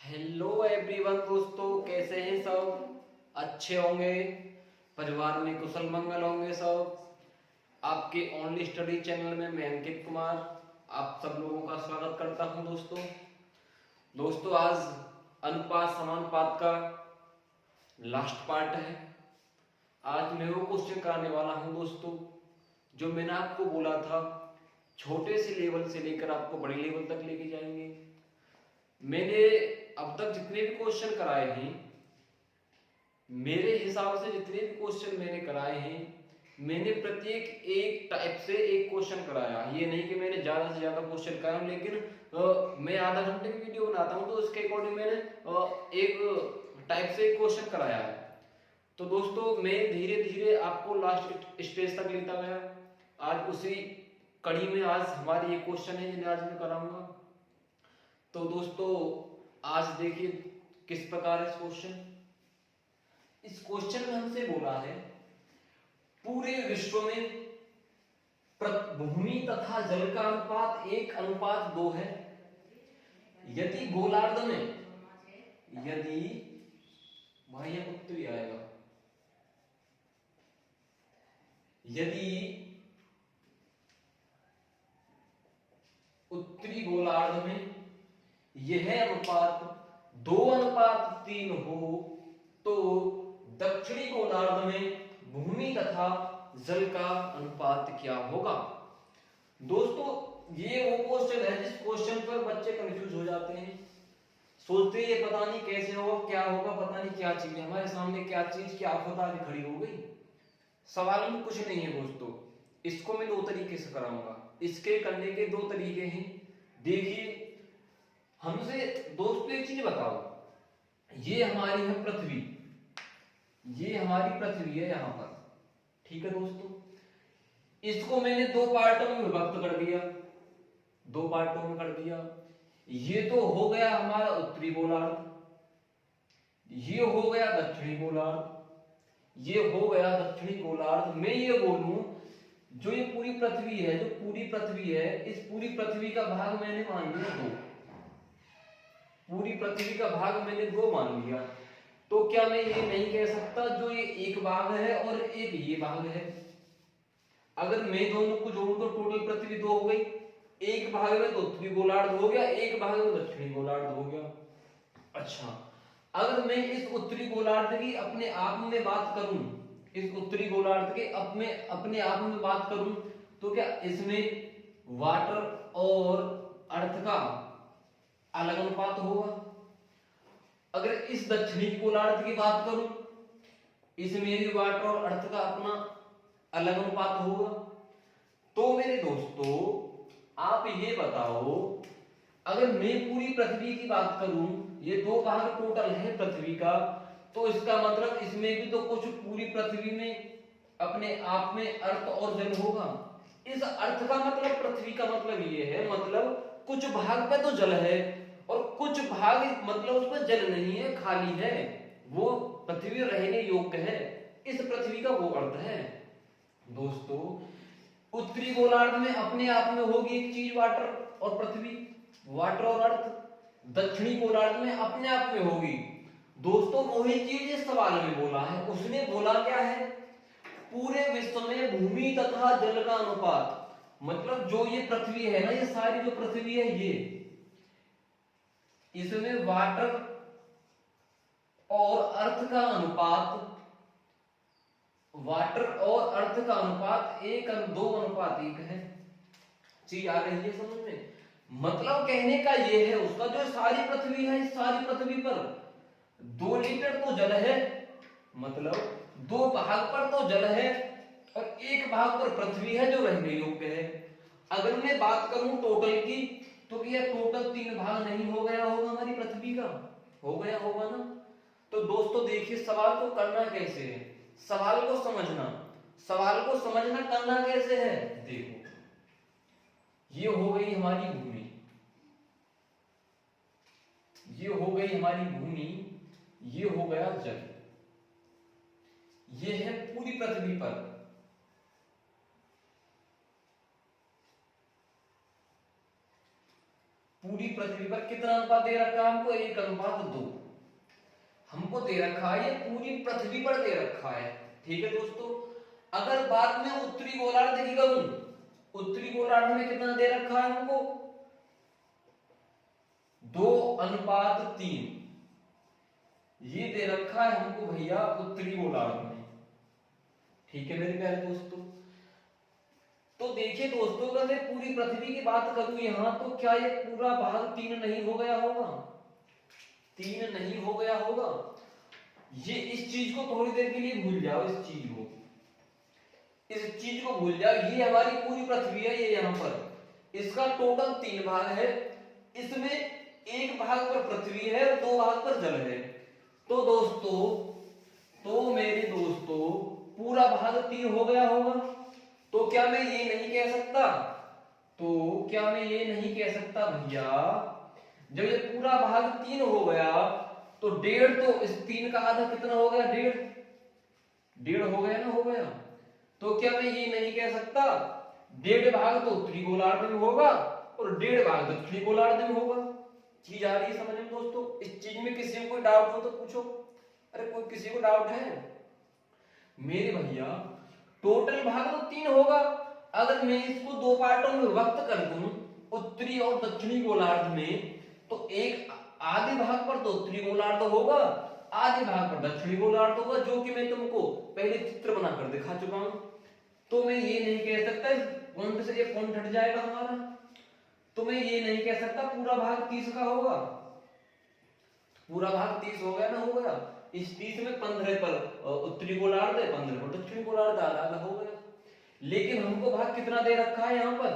Hello everyone दोस्तों, कैसे हैं सब? अच्छे होंगे, परिवार में कुशल मंगल होंगे सब। आपके ओनली स्टडी चैनल में मैं अंकित कुमार आप सब लोगों का स्वागत करता हूं। दोस्तों आज अनुपात समानुपात का लास्ट पार्ट है। आज मैं वो क्वेश्चन कराने वाला हूं दोस्तों, जो मैंने आपको बोला था छोटे से लेवल से लेकर आपको बड़े लेवल तक लेके जाएंगे। मैंने अब तक जितने भी क्वेश्चन कराए हैं, मेरे हिसाब से जितने भी क्वेश्चन मैंने कराए हैं, मैंने प्रत्येक एक टाइप से एक क्वेश्चन कराया। ये नहीं कि मैंने ज्यादा से ज्यादा क्वेश्चन कराया, लेकिन मैं आधा घंटे की वीडियो बनाता हूं तो उसके अकॉर्डिंग मैंने एक टाइप से एक क्वेश्चन कराया है। तो दोस्तों मैं धीरे धीरे आपको लास्ट स्टेज तक लेता गया। आज उसी कड़ी में आज हमारी ये क्वेश्चन है जिन्हें आज मैं कराऊंगा। तो दोस्तों आज देखिए किस प्रकार है क्वेश्चन। इस क्वेश्चन में हमसे बोला है पूरे विश्व में भूमि तथा जल का अनुपात 1:2 है। यदि गोलार्ध में, यदि भाई यह उत्तरी आएगा, यदि उत्तरी गोलार्ध में यह अनुपात 2:3 हो तो दक्षिणी गोलार्ध में भूमि तथा जल का अनुपात क्या होगा। दोस्तों ये वो क्वेश्चन है जिस क्वेश्चन पर बच्चे कंफ्यूज हो जाते हैं, सोचते हैं ये पता नहीं कैसे होगा, क्या होगा, पता नहीं क्या चीज हमारे सामने, क्या चीज क्या आफत आके खड़ी हो गई। सवाल में कुछ नहीं है दोस्तों। इसको मैं दो तरीके से कराऊंगा। इसके करने के दो तरीके हैं। देखिए हमसे दोस्तों एक चीज बताओ, ये हमारी है पृथ्वी, ये हमारी पृथ्वी है यहां पर, ठीक है दोस्तों। इसको मैंने दो पार्टों में विभक्त कर दिया, दो पार्टों में कर दिया। ये तो हो गया हमारा उत्तरी गोलार्ध, ये हो गया दक्षिणी गोलार्ध, ये हो गया दक्षिणी गोलार्ध। मैं ये बोलूं जो ये पूरी पृथ्वी है, जो पूरी पृथ्वी है, इस पूरी पृथ्वी का भाग मैंने मान लिया दो, पूरी पृथ्वी का भाग मैंने दो मान लिया। तो क्या मैं ये नहीं कह सकता जो ये एक भाग है और एक ये भाग है? अगर मैं दोनों को जोड़ूं तो टोटल पृथ्वी दो हो गई। एक भाग में तो उत्तरी गोलार्ध हो गया, एक भाग में दक्षिणी गोलार्ध हो गया। अच्छा, अगर मैं इस उत्तरी गोलार्ध की अपने आप में बात करूं, इस उत्तरी गोलार्ध के अपने आप में बात करूं, तो क्या इसमें वाटर और अर्थ का अलग अनुपात होगा? अगर इस दक्षिणी गोलार्ध की बात करूं, इसमें भी वाटर और अर्थ का अपना अलग अनुपात होगा। तो मेरे दोस्तों आप ये बताओ, अगर मैं पूरी पृथ्वी की बात करूं, ये दो भाग टोटल है पृथ्वी का, तो इसका मतलब इसमें भी तो कुछ पूरी पृथ्वी में अपने आप में अर्थ और जल होगा। इस अर्थ का मतलब पृथ्वी का मतलब ये है, मतलब कुछ भाग पे तो जल है और कुछ भाग मतलब उस पर जल नहीं है, खाली है, वो पृथ्वी रहने योग्य है। इस पृथ्वी का वो अर्थ है। दोस्तों उत्तरी गोलार्ध में अपने आप में होगी एक चीज वाटर और पृथ्वी, वाटर और अर्थ। दक्षिणी गोलार्ध में अपने आप में होगी। दोस्तों वही चीज इस सवाल में बोला है। उसने बोला क्या है? पूरे विश्व में भूमि तथा जल का अनुपात, मतलब जो ये पृथ्वी है ना, ये सारी जो पृथ्वी है, ये इसमें वाटर और अर्थ का अनुपात, वाटर और अर्थ का अनुपात 1:2 है। चीज आ रही है समझ में? मतलब कहने का यह है उसका, जो सारी पृथ्वी है, इस सारी पृथ्वी पर 2 लीटर तो जल है, मतलब 2 भाग पर तो जल है और 1 भाग पर पृथ्वी है जो रहने योग्य है। अगर मैं बात करूं टोटल की, तो क्या टोटल 3 भाग नहीं हो गया होगा हमारी पृथ्वी का? हो गया होगा ना। तो दोस्तों देखिए सवाल को करना कैसे है, सवाल को समझना, सवाल को समझना करना कैसे है। देखो ये हो गई हमारी भूमि, ये हो गई हमारी भूमि, ये हो गया जल, ये है पूरी पृथ्वी पर। पूरी पृथ्वी पर कितना अनुपात दे रखा है हमको? 1:2 हमको दे रखा है, ये पूरी पृथ्वी पर दे रखा है। ठीक है दोस्तों, अगर बाद में उत्तरी गोलार्ध की करूं, उत्तरी गोलार्ध में कितना दे रखा है हमको? 2:3 ये दे रखा है हमको भैया उत्तरी गोलार्ध में। ठीक है मेरे प्यारे दोस्तों, तो देखिए दोस्तों, अगर मैं पूरी पृथ्वी की बात करूं यहां, तो क्या ये पूरा भाग 3 नहीं हो गया होगा? 3 नहीं हो गया होगा? ये इस चीज को थोड़ी देर के लिए भूल जाओ, इस चीज को भूल जाओ। ये हमारी पूरी पृथ्वी है, ये यहाँ पर इसका टोटल 3 भाग है। इसमें एक भाग पर पृथ्वी है और 2 भाग पर जल है। तो दोस्तों, तो मेरे दोस्तों, पूरा भाग 3 हो गया होगा। तो क्या मैं ये नहीं कह सकता, भैया, जब ये पूरा भाग 3 हो गया तो 1.5, तो इस 3 का आधा कितना हो गया? 1.5 हो गया ना, हो गया। तो क्या मैं ये नहीं कह सकता 1.5 भाग तो उत्तरी गोलार्ध में होगा और 1.5 भाग दक्षिणी गोलार्ध में होगा? चीज आ रही है समझ में दोस्तों? इस चीज में किसी को कोई डाउट हो तो पूछो। अरे कोई किसी को डाउट है? मेरे भैया टोटल भाग तो 3 होगा। अगर मैं इसको 2 पार्टों में विभक्त कर दूं, उत्तरी और दक्षिणी गोलार्ध में, तो एक आधे भाग पर तो उत्तरी गोलार्ध होगा, आधे भाग पर दक्षिणी गोलार्ध होगा, जो कि मैं तुमको पहले चित्र बनाकर दिखा चुका हूं। तो मैं ये नहीं कह सकता पॉइंट से ये पॉइंट हट जाएगा हमारा, तो मैं ये नहीं कह सकता पूरा भाग 30 का होगा। पूरा भाग 30 हो गया ना, हो गया। इस 30 में 15 पर उत्तरी गोलार्ध है, 15 पर दक्षिणी गोलार्ध, आधा हो गया। लेकिन हमको भाग कितना दे रखा है यहाँ पर?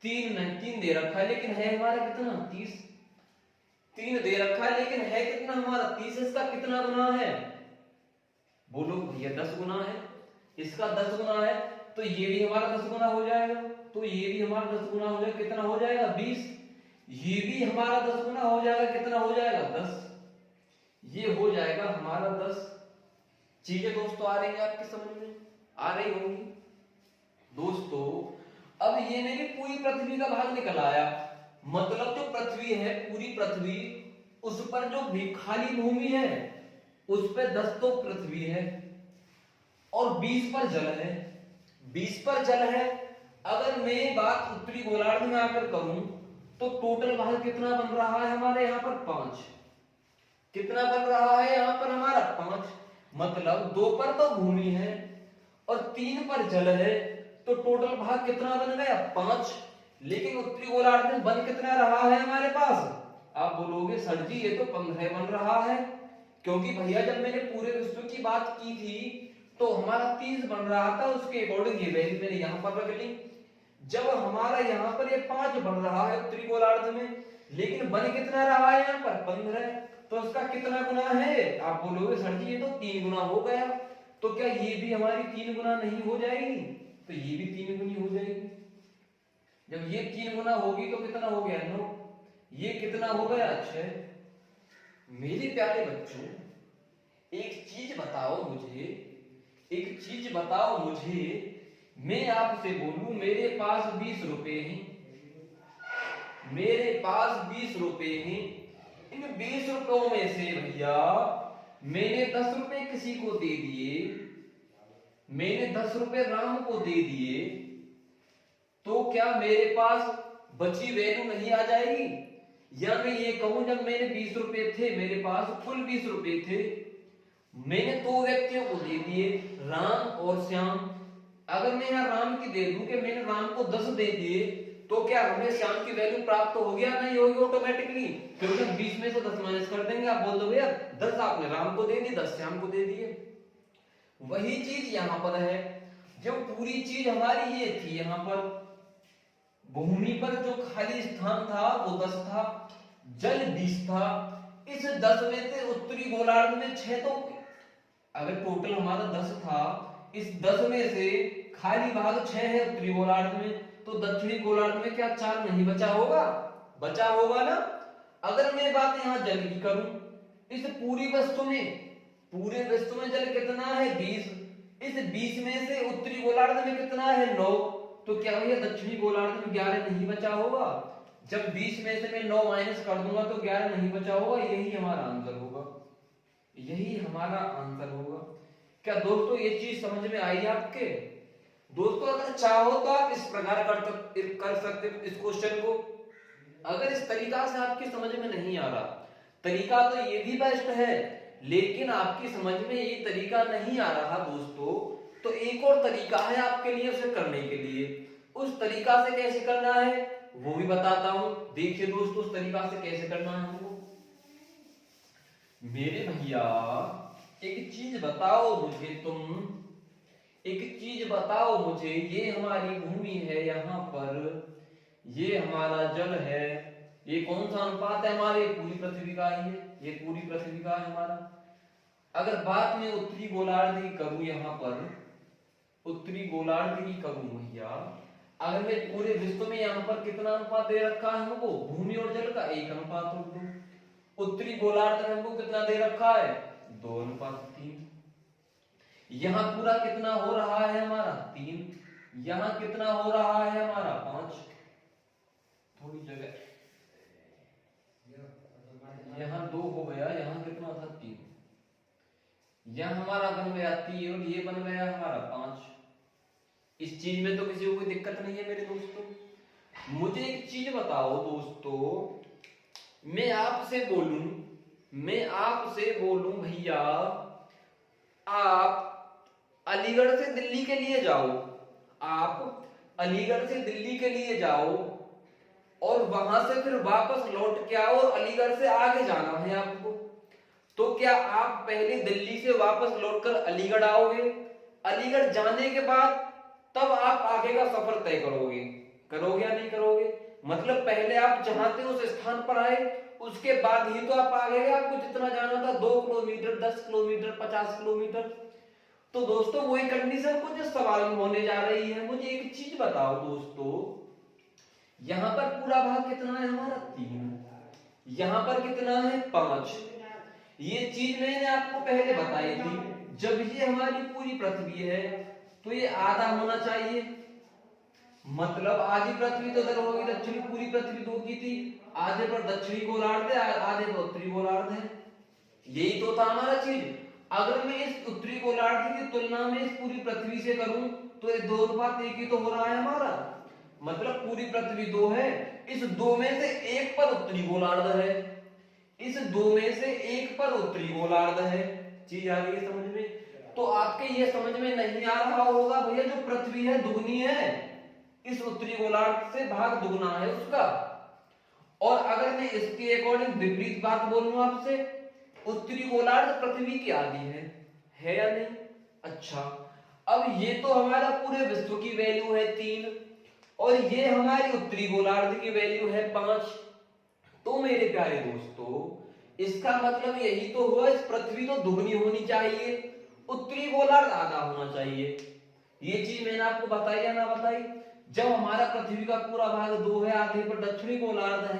3 दे रखा है, लेकिन है हमारा कितना? 30। 3 दे रखा है लेकिन है कितना हमारा? 30। इसका कितना गुना है? बोलो भैया, 10 गुना है। इसका 10 गुना है, तो ये भी हमारा 10 गुना हो जाएगा, तो ये भी हमारा 10 गुना हो जाएगा। कितना हो जाएगा? 20। ये भी हमारा 10 गुना हो जाएगा, कितना हो जाएगा? 10। ये हो जाएगा हमारा 10। चीजें दोस्तों आ रही है आपकी समझ में? आ रही होंगी दोस्तों। अब ये मेरी पूरी पृथ्वी का भाग निकल आया, मतलब जो पृथ्वी है, पूरी पृथ्वी, उस पर जो भी खाली भूमि है उस पर 10 तो पृथ्वी है और 20 पर जल है। 20 पर जल है। अगर मैं बात उत्तरी गोलार्ध में आकर करूं तो टोटल भाग कितना बन रहा है हमारे यहाँ पर? 5। कितना बन रहा है यहाँ पर हमारा? 5। मतलब 2 पर तो भूमि है और 3 पर जल है, तो टोटल भाग कितना बन गया? 5। लेकिन उत्तरी गोलार्ध में बन कितना रहा है हमारे पास? आप बोलोगे सर जी ये तो 15 बन रहा है, क्योंकि भैया जब मैंने पूरे विश्व की बात की थी तो हमारा 30 बन रहा था, उसके अकॉर्डिंग ये वैल्यू मैंने यहाँ पर रख ली। जब हमारा यहाँ पर ये 5 बन रहा है उत्तरी गोलार्ध में, लेकिन बन कितना रहा है यहाँ पर? 15, तो इसका कितना गुना है? आप बोलोगे सर जी ये तो 3 गुना हो गया। तो क्या ये भी हमारी 3 गुना नहीं हो जाएगी? तो ये भी 3 गुनी हो जाएगी। जब ये 3 गुना होगी तो कितना हो गया? 9। ये कितना हो गया? 6। मेरे प्यारे बच्चों, एक चीज बताओ मुझे, मैं आपसे बोलूं मेरे पास 20 रुपए हैं, इन 20 रुपयों में से भैया मैंने 10 रुपए किसी को दे दिए, मैंने 10 रुपए राम को दे दिए, तो क्या मेरे पास बची वैल्यू नहीं आ जाएगी? या मैं ये कहूं जब मेरे 20 रुपए थे, मेरे पास कुल 20 रुपए थे, मैंने 2 व्यक्तियों को दे दिए, राम और श्याम। अगर मैं यहाँ राम की दे दूं कि मैंने राम को 10 दे दिए, तो क्या हमें श्याम की वैल्यू प्राप्त हो गया? नहीं होगी ऑटोमेटिकली, क्योंकि 20 में से 10 माइनस कर देंगे। आप बोल दोगे यार 10 आपने राम को दे दी, 10 श्याम को दे दिए। वही चीज यहाँ पर है। जब पूरी चीज हमारी ये थी, यहाँ पर भूमि पर जो खाली स्थान था वो 10 था, जल 20 था। इस 10 में से उत्तरी गोलार्ध में 6, तो अगर टोटल हमारा 10 था, इस 10 में से खाली भाग 6 है उत्तरी गोलार्ध में, तो दक्षिणी गोलार्ध में क्या 4 नहीं बचा होगा? बचा होगा ना। अगर मैं बात यहाँ जल की करूं, इस पूरे विश्व में जल कितना है? 20। इस 20 में से उत्तरी गोलार्ध में कितना है? 9। तो क्या भैया दक्षिणी गोलार्ध में 11 नहीं बचा होगा? जब 20 में से मैं 9 माइनस कर दूंगा तो 11 नहीं बचा होगा, यही हमारा आंसर होगा, यही हमारा आंसर होगा। क्या दोस्तों ये चीज समझ में आई आपके? दोस्तों अगर चाहो तो आप इस प्रकार कर सकते हो इस क्वेश्चन को। अगर इस तरीका से आपकी समझ में नहीं आ रहा, तरीका तो ये भी बेस्ट है, लेकिन आपकी समझ में ये तरीका नहीं आ रहा दोस्तों, तो एक और तरीका है आपके लिए उसे करने के लिए। उस तरीका से कैसे करना है वो भी बताता हूं। देखिए दोस्तों उस तरीका से कैसे करना है हमको। मेरे भैया एक चीज बताओ मुझे तुम, एक चीज बताओ मुझे, ये हमारी भूमि है, यहाँ पर ये हमारा जल है, ये कौन सा अनुपात है हमारे? पूरी पृथ्वी का ही है, ये पूरी पृथ्वी का है हमारा। अगर बात में उत्तरी गोलार्ध की करूं, यहाँ पर उत्तरी गोलार्ध की करूं भैया, अगर मैं पूरे विश्व में यहाँ पर कितना अनुपात दे रखा है हमको? भूमि और जल का 1:2। उत्तरी गोलार्ध में हमको कितना दे रखा है? 2:3। यहाँ पूरा कितना हो रहा है हमारा? 3। यहाँ कितना हो रहा है हमारा? 5। थोड़ी जगह, यहाँ 2 हो गया, यहाँ कितना था? 3। यहाँ हमारा बन गया 3 और ये बन गया हमारा 5। इस चीज में तो किसी को कोई दिक्कत नहीं है मेरे दोस्तों। मुझे एक चीज बताओ दोस्तों, मैं आपसे बोलूं भैया, आप अलीगढ़ से दिल्ली के लिए जाओ, आप अलीगढ़ से दिल्ली के लिए जाओ और वहां से फिर वापस लौट के आओ और अलीगढ़ से आगे जाना है आपको, तो क्या आप पहले दिल्ली से वापस लौटकर अलीगढ़ आओगे? अलीगढ़ जाने के बाद तब आप आगे का सफर तय करोगे या नहीं करोगे? मतलब पहले आप जहां थे उस स्थान पर आए, उसके बाद ही तो आप आगे गए। आपको जितना जाना था 2 किलोमीटर, 10 किलोमीटर, 50 किलोमीटर, तो दोस्तों वही कंडीशन कुछ इस सवाल में होने जा रही है। मुझे एक चीज बताओ दोस्तों, यहां पर पूरा भाग कितना है हमारा? 3। यहां पर कितना है? 5। ये चीज मैंने आपको पहले बताई थी। जब ये हमारी पूरी पृथ्वी है तो ये आधा होना चाहिए, मतलब आधी पृथ्वी तो इधर होगी, दक्षिणी पूरी पृथ्वी 2 की थी, आधे पर दक्षिणी गोलार्ध है, आधे पर उत्तरी गोलार्ध है। यही तो था हमारा चीज। अगर मैं इस उत्तरी गोलार्ध की तुलना में इस पूरी पृथ्वी से करूं तो ये 2:1 ही तो हो रहा है हमारा, मतलब पूरी पृथ्वी 2 है, इस 2 में से 1 पर उत्तरी गोलार्ध है, इस 2 में से 1 पर उत्तरी गोलार्ध है। चीज आ रही है समझ में? तो आपके ये समझ में नहीं आ रहा होगा भैया, जो पृथ्वी है दुगनी है, इस उत्तरी गोलार्ध से भाग दुगना है उसका। और अगर मैं इसके अकॉर्डिंग विपरीत बात बोलूं आपसे, उत्तरी गोलार्ध पृथ्वी की आधी है या नहीं? अच्छा, अब ये तो हमारा पूरे विश्व की वैल्यू है 3 और ये हमारी उत्तरी गोलार्ध की वैल्यू है 5। तो मेरे प्यारे दोस्तों इसका मतलब यही तो हुआ, इस पृथ्वी तो दुगनी होनी चाहिए, उत्तरी गोलार्ध आधा होना चाहिए। ये चीज मैंने आपको बताई या ना बताई? जब हमारा पृथ्वी का पूरा भाग 2 है, आधे पर दक्षिणी गोलार्ध है,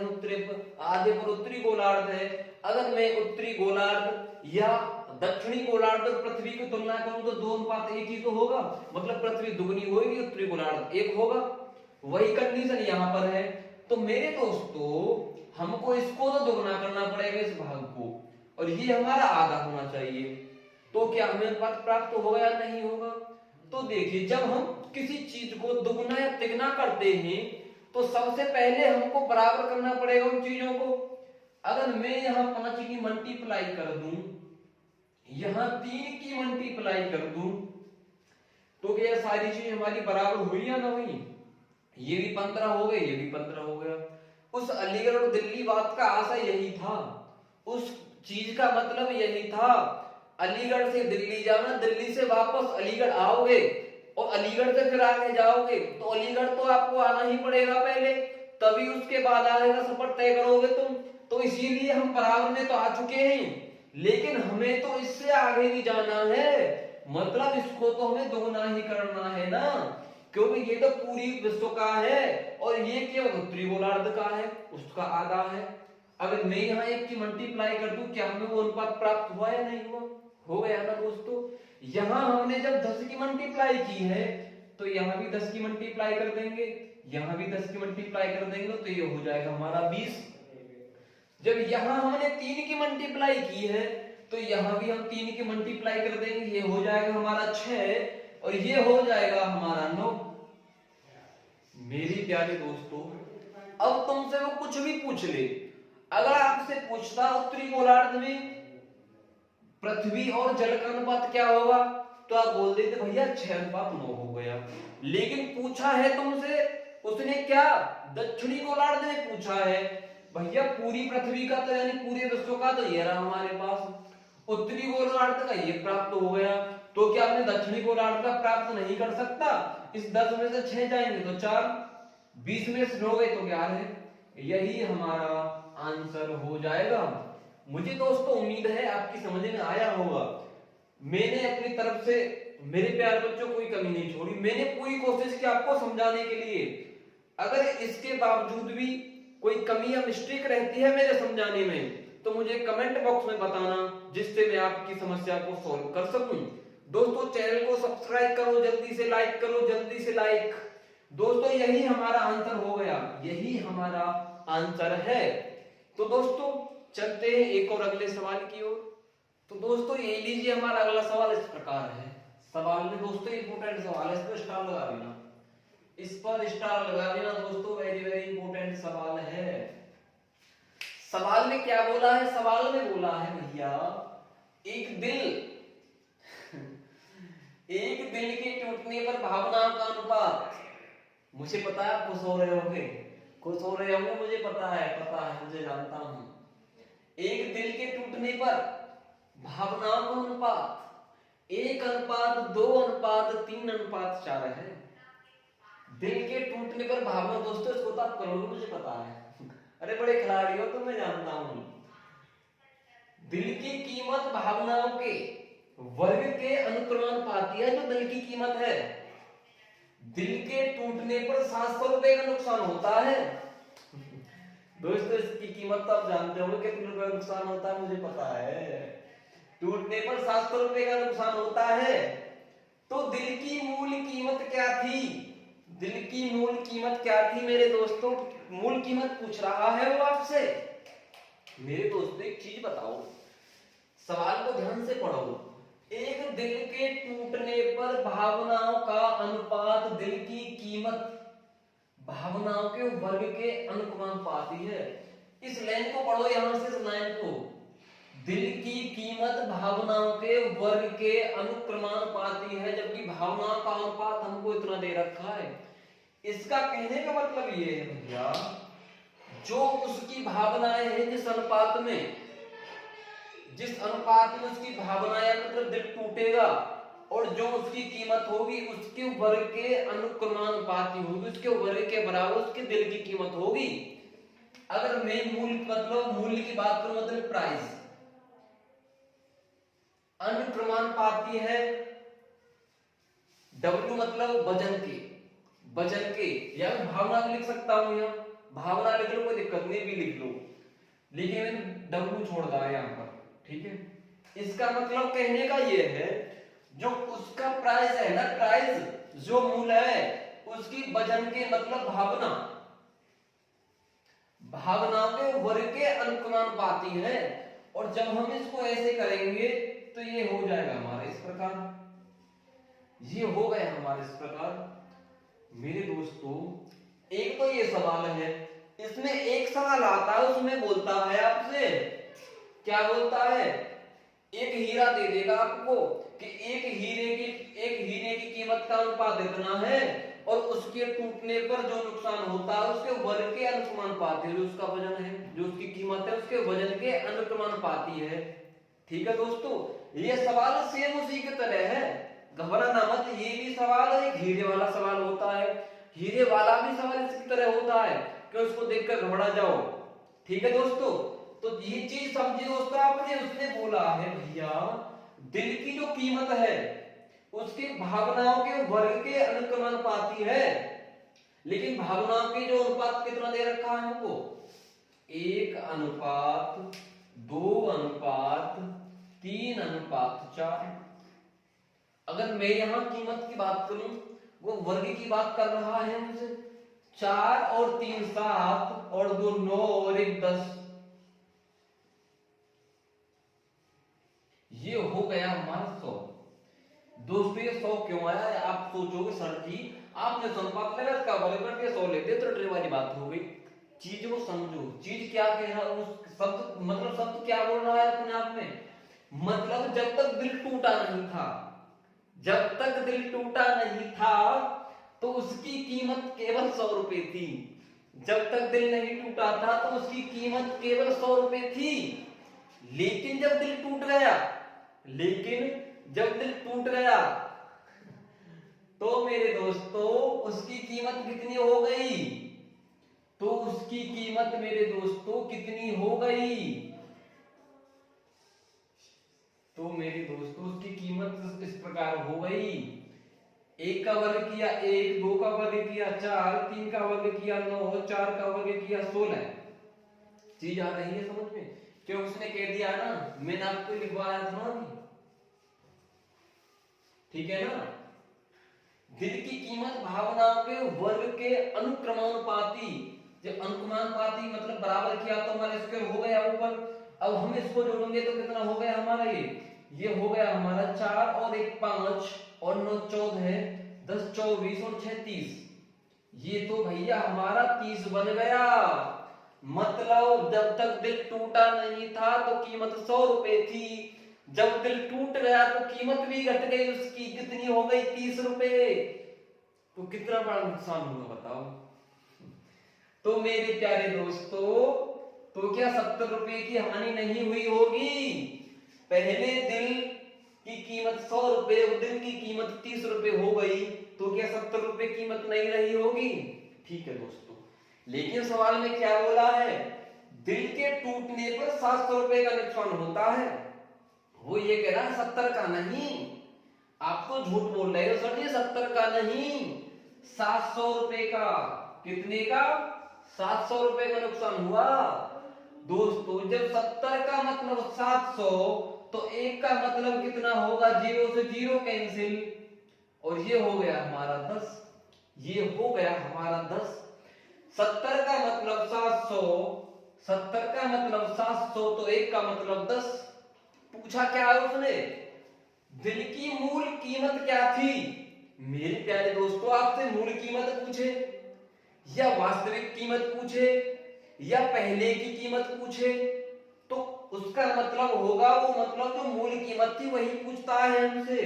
आधे पर उत्तरी गोलार्ध है, अगर मैं उत्तरी गोलार्ध या दक्षिणी गोलार्ध और पृथ्वी की तुलना करूं तो 2:1 ही तो होगा, मतलब पृथ्वी दुगनी होगी, उत्तरी गोलार्ध 1 होगा। वही कंडीशन यहां पर है। तो मेरे दोस्तों हमको इसको तो दोगुना करना पड़ेगा इस भाग को, और ये हमारा आधा होना चाहिए। तो क्या हमें पद प्राप्त होगा या नहीं होगा? तो देखिए, जब हम किसी चीज को दुगुना या तिगुना करते हैं तो सबसे पहले हमको बराबर करना पड़ेगा उन चीजों को। अगर मैं यहाँ 5 की मल्टीप्लाई कर दूं, यहाँ 3 की मल्टीप्लाई कर दूं, तो क्या सारी चीज हमारी बराबर हुई या ना हुई? ये भी 15 हो गए, ये भी 15 हो गया। उस अलीगढ़ और दिल्ली बात का आशय यही था, उस चीज का मतलब यही था। अलीगढ़ से दिल्ली जाना, दिल्ली से वापस अलीगढ़ आओगे और अलीगढ़ से फिर आगे जाओगे, तो अलीगढ़ तो आपको आना ही पड़ेगा पहले, तभी उसके बाद आगे का सफर तय करोगे तुम। तो इसीलिए हम बराबर में तो आ चुके हैं, लेकिन हमें तो इससे आगे भी जाना है, मतलब इसको तो हमें दोगुना ही करना है ना, क्योंकि ये तो पूरी विश्व का है और ये केवल उत्तरी गोलार्ध का है, उसका आधा है। अगर मैं यहाँ 1 की मल्टीप्लाई कर दूं, क्या हमें वो अनुपात प्राप्त हुआ या नहीं हुआ? हो गया ना दोस्तों। यहाँ हमने जब 10 की मल्टीप्लाई की है तो यहाँ भी 10 की मल्टीप्लाई कर देंगे, यहाँ भी 10 की मल्टीप्लाई कर देंगे तो ये हो जाएगा हमारा 20। जब यहाँ हमने 3 की मल्टीप्लाई की है तो यहाँ भी हम 3 की मल्टीप्लाई कर देंगे, ये हो जाएगा हमारा 6 और ये हो जाएगा हमारा 9। मेरी प्यारे दोस्तों, अब तुमसे वो कुछ भी पूछ ले, अगर आपसे पूछता उत्तरी गोलार्ध में पृथ्वी और जल का अनुपात क्या होगा तो आप बोल देते भैया 6:9 हो गया। लेकिन पूछा है तुमसे, उसने क्या दक्षिणी गोलार्ध में पूछा है, भैया पूरी पृथ्वी का तो यानी पूरे विश्व का तो ये रहा हमारे पास, उत्तरी गोलार्ध का ये प्राप्त हो गया, तो क्या आपने दक्षिणी गोलार्ध का प्राप्त नहीं कर सकता? इस 10 में से 6 जाएंगे तो 4, 20 में से 9 गए तो 11, यही हमारा आंसर हो जाएगा। मुझे दोस्तों उम्मीद है आपकी समझ में आया होगा। मैंने अपनी तरफ से मेरे प्यारे बच्चों कोई कमी नहीं छोड़ी, मैंने पूरी कोशिश की आपको समझाने के लिए। अगर इसके बावजूद भी कोई कमी या मिस्टेक रहती है मेरे समझाने में तो मुझे कमेंट बॉक्स में बताना, जिससे मैं आपकी समस्या को सॉल्व कर सकूं। दोस्तों चैनल को सब्सक्राइब करो, जल्दी से लाइक करो, जल्दी से लाइक। दोस्तों यही हमारा आंसर हो गया, यही हमारा आंसर है। तो दोस्तों चलते हैं एक और अगले सवाल की ओर। तो दोस्तों ये लीजिए, हमारा अगला सवाल इस प्रकार है। सवाल में दोस्तों इंपोर्टेंट सवाल है, इस पर स्टार लगा देना, इस पर स्टार लगा देना दोस्तों, वेरी वेरी इंपोर्टेंट सवाल है। सवाल में क्या बोला है? सवाल में बोला है भैया एक दिल एक दिल के टूटने पर भावनाओं का अनुपात। मुझे पता है आप खुश हो रहे होंगे, खुश हो रहे होंगे, मुझे पता है, मुझे जानता हूं। एक दिल के टूटने पर भावनाओं का अनुपात 1:2:3:4 है। दिल के टूटने पर भावना, दोस्तों इसको तो आप करोगे, मुझे पता है, अरे बड़े खिलाड़ी हो तो मैं जानता हूं। दिल की कीमत भावनाओं के वर्ग के अनुक्रमानुपाती है। जो दिल की कीमत है, दिल के टूटने पर 700 रुपए का नुकसान होता है। दोस्तों इसकी कीमत तो आप जानते होंगे कितने रुपए का नुकसान होता है, मुझे पता है। टूटने पर 700 रुपए का नुकसान होता है। तो दिल की मूल कीमत क्या थी? दिल की मूल कीमत क्या थी मेरे दोस्तों? मूल कीमत पूछ रहा है वो आपसे। मेरे दोस्तों एक चीज बताओ, सवाल को ध्यान से पढ़ो। एक दिल के टूटने पर भावनाओं का अनुपात दिल की कीमत भावनाओं के वर्ग के अनुक्रमानुपाती है। इस लाइन को पढ़ो, यहां से इस लाइन को, दिल की कीमत भावनाओं के वर्ग के अनुक्रमानुपाती है, जबकि भावनाओं का अनुपात हमको इतना दे रखा है। इसका कहने का मतलब ये है भैया, जो उसकी भावनाएं हैं, जिस अनुपात में उसकी भावनाएं मतलब दिल टूटेगा, और जो उसकी कीमत होगी उसके वर्ग के अनुक्रमानुपाती होगी, उसके वर्ग के बराबर उसके दिल की कीमत होगी। अगर मैं मूल्य की बात करूं, मतलब प्राइस, अनुक्रमानुपाती है। W मतलब वजन के, या मैं भावना लिख सकता हूं, यहाँ भावना लिख लो, कोई दिक्कत नहीं, भी लिख लो, लेकिन मैंने W छोड़ दिया यहाँ पर, ठीक है। इसका मतलब कहने का ये है, जो उसका प्राइस है ना, प्राइस जो मूल है उसकी वजन के मतलब भावनाओं के वर्ग के अनुक्रमानुपाती है। और जब हम इसको ऐसे करेंगे तो ये हो जाएगा हमारे इस प्रकार, ये हो गया हमारे इस प्रकार। मेरे दोस्तों एक तो ये सवाल है, इसमें एक सवाल आता है, उसमें बोलता है आपसे, क्या बोलता है, एक हीरा दे देगा आपको कि एक हीरे की कीमत का अनुपात इतना है, और उसके टूटने पर जो नुकसान होता है उसके वर्ग के अनुक्रमानुपाती, जो उसका वजन है, जो उसकी कीमत है उसके वजन के अनुक्रमानुपाती है। ठीक है दोस्तों, ये सवाल सेम उसी की तरह है, घबराना मत। ये भी सवाल एक हीरे वाला सवाल होता है, हीरे वाला भी सवाल इसकी तरह होता है कि उसको देखकर घबरा जाओ। ठीक है दोस्तों, तो ये चीज समझिए दोस्तों आपने, उसने बोला है भैया दिल की जो कीमत है उसकी भावनाओं के वर्ग के अनुक्रमानुपाती है, लेकिन भावनाओं के जो अनुपात कितना दे रखा है हमको, 1:2:3:4। अगर मैं यहां कीमत की बात करूं, वो वर्ग की बात कर रहा है हमसे, 4 और 3 7 और 2 9 और 1 10। ये हो गया हमारा 100। दोस्तों ये 100 क्यों आया? आप सोचोगे सर जी आपने संपात लगा इसका वर्ग कर दिया 100 लेते तो ट्रे वाली बात हो गई। चीज को समझो, चीज क्या कह रहा है, उस शब्द मतलब शब्द क्या बोल रहा है अपने आप में। मतलब जब तक दिल टूटा नहीं था, जब तक दिल टूटा नहीं था तो उसकी कीमत केवल 100 रुपए थी। जब तक दिल नहीं टूटा था तो उसकी कीमत केवल 100 रुपए थी। लेकिन जब दिल टूट गया, लेकिन जब दिल टूट गया तो मेरे दोस्तों उसकी कीमत कितनी हो गई? तो उसकी कीमत मेरे दोस्तों कितनी हो गई? तो मेरे दोस्तों उसकी कीमत इस प्रकार हो गई। 1 का वर्ग किया 1, 2 का वर्ग किया 4, 3 का वर्ग किया 9, 4 का वर्ग किया 16। चीज आ रही है समझ में? क्यों उसने कह दिया ना, मैंने आपको लिखवाया था ना, ठीक है ना। दिल की कीमत भावनाओं के वर्ग के अनुक्रमानुपाती। जब अनुक्रमानुपाती मतलब बराबर किया तो हमारा स्क्वायर हो गया ऊपर। अब हम इसको जोड़ेंगे तो कितना हो गया हमारा? ये हो गया हमारा 4 और 1 5 और 9 14, 10 24 और 6 30। ये तो भैया हमारा 30 बन गया। मतलब जब तक दिल टूटा नहीं था तो कीमत 100 रुपए थी, जब दिल टूट गया तो कीमत भी घट गई उसकी, कितनी हो गई? 30 रुपए। तो कितना बड़ा नुकसान हुआ बताओ। तो मेरे प्यारे दोस्तों तो क्या 70 रुपए की हानि नहीं हुई होगी? पहले दिल की कीमत 100 रुपए और दिल की कीमत 30 रुपए हो गई, तो क्या 70 रुपए कीमत नहीं रही होगी? ठीक है दोस्तों, लेकिन सवाल में क्या बोला है? दिल के टूटने पर 700 रुपए का नुकसान होता है। वो ये कह रहा है 70 का नहीं। आप तो झूठ बोल रहे हो सर जी, 70 का नहीं 700 रुपए का। कितने का? 700 रुपए का नुकसान हुआ। दोस्तों जब 70 का मतलब 700 तो 1 का मतलब कितना होगा? 0 से 0 कैंसिल, और ये हो गया हमारा 10। ये हो गया हमारा 10। 70 का मतलब 700, 70 का मतलब 700 तो 1 का मतलब 10। पूछा क्या है उसने? दिल की मूल कीमत क्या थी? मेरे प्यारे दोस्तों आपसे मूल कीमत पूछे या वास्तविक कीमत पूछे या पहले की कीमत पूछे तो उसका मतलब होगा वो मतलब जो मूल कीमत थी वही पूछता है हमसे।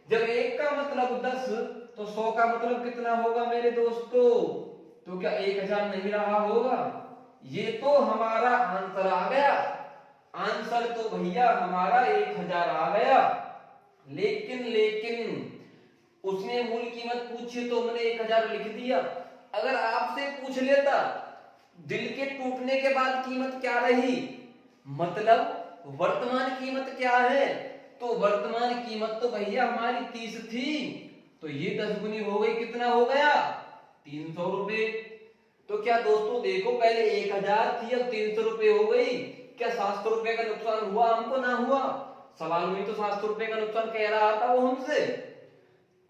जब 1 का मतलब 10 तो 100 का मतलब कितना होगा मेरे दोस्तों? तो क्या 1000 नहीं रहा होगा? ये तो हमारा आंसर आ गया। आंसर तो भैया हमारा 1000 आ गया। लेकिन उसने मूल कीमत पूछी तो हमने 1000 लिख दिया। अगर आपसे पूछ लेता दिल के टूटने के बाद कीमत क्या रही, मतलब वर्तमान कीमत क्या है, तो वर्तमान कीमत तो भैया हमारी 30 थी, तो ये 10 गुनी हो गई, कितना हो गया? 300 रुपए। तो क्या दोस्तों देखो पहले 1000 थी अब 300 रुपए हो गई। क्या 700 रुपए का नुकसान हुआ हमको? ना हुआ। सवाल में तो 700 रुपए का नुकसान कह रहा था वो हमसे।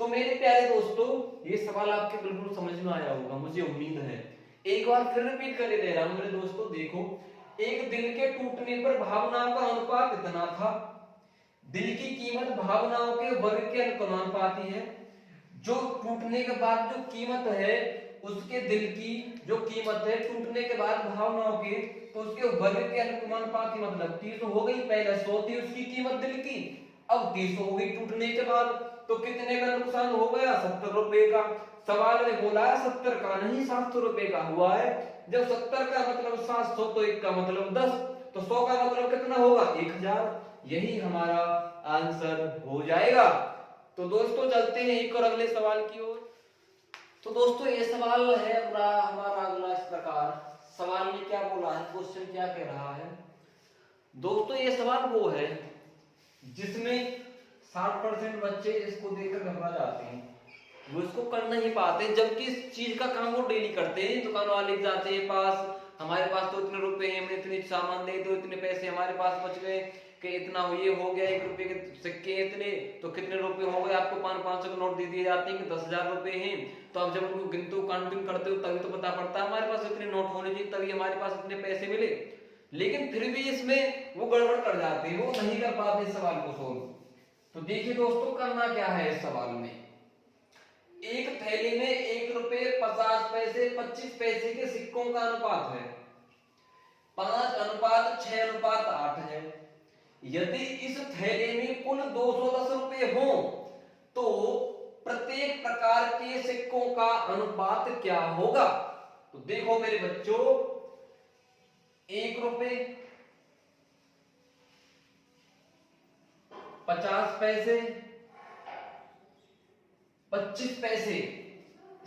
तो मेरे प्यारे दोस्तों ये सवाल आपके बिल्कुल समझ में आया होगा, मुझे उम्मीद है। एक बार फिर रिपीट करके दे रहा हूं मेरे दोस्तों। देखो एक दिल के टूटने पर भावनाओं का अनुपात इतना था। दिल की कीमत भावनाओं के वर्ग के अनुपाती है। जो टूटने के बाद जो कीमत है उसके दिल की जो कीमत है टूटने के बाद भावनाओं की, तो उसके वर्ग के अनुपाती मतलब 30 हो गई। पहले 100 थी उसकी कीमत दिल की, अब 30 हो गई टूटने के बाद। तो कितने का नुकसान हो गया? 70 रुपए का। सवाल में बोला है 70 का नहीं 700 रुपए का हुआ है। जब 70 का मतलब 700 तो 1 का मतलब 10, तो 100 का मतलब कितना होगा? 1000। यही हमारा आंसर हो जाएगा। तो दोस्तों चलते हैं एक और अगले सवाल की ओर। तो दोस्तों ये सवाल है हमारा अगला इस प्रकार। सवाल में क्या बोला है, क्वेश्चन क्या कह रहा है? दोस्तों ये सवाल वो है जिसमें 60% बच्चे इसको देखकर घबरा जाते हैं, वो इसको कर नहीं पाते, जबकि इस चीज का काम वो डेली करते हैं। दुकान वाले जाते हैं पास, हमारे पास तो इतने रुपए हैं, हमें इतने सामान दे दो, इतने पैसे हमारे पास बच गए, कि इतना हो, ये हो गया 1 रुपए के सिक्के इतने, तो कितने रुपए हो गए, आपको 500 के नोट दे दिए जाते हैं कि 10,000 रुपए हैं, तो आप जब उनको गिनते हो काउंटिंग करते हो तभी तो पता पड़ता है हमारे पास इतने नोट होने चाहिए, तभी हमारे पास इतने पैसे मिले। लेकिन फिर भी इसमें वो गड़बड़ कर जाते हैं, वो नहीं कर पाते इस सवाल को सोल्व। तो देखिए दोस्तों करना क्या है इस सवाल में, एक थैली में 1 रुपए 50 पैसे 25 पैसे के सिक्कों का अनुपात है 5:6:8 है। यदि इस थैले में कुल 210 रुपए हो तो प्रत्येक प्रकार के सिक्कों का अनुपात क्या होगा। तो देखो मेरे बच्चों, 1 रुपए 50 पैसे 25 पैसे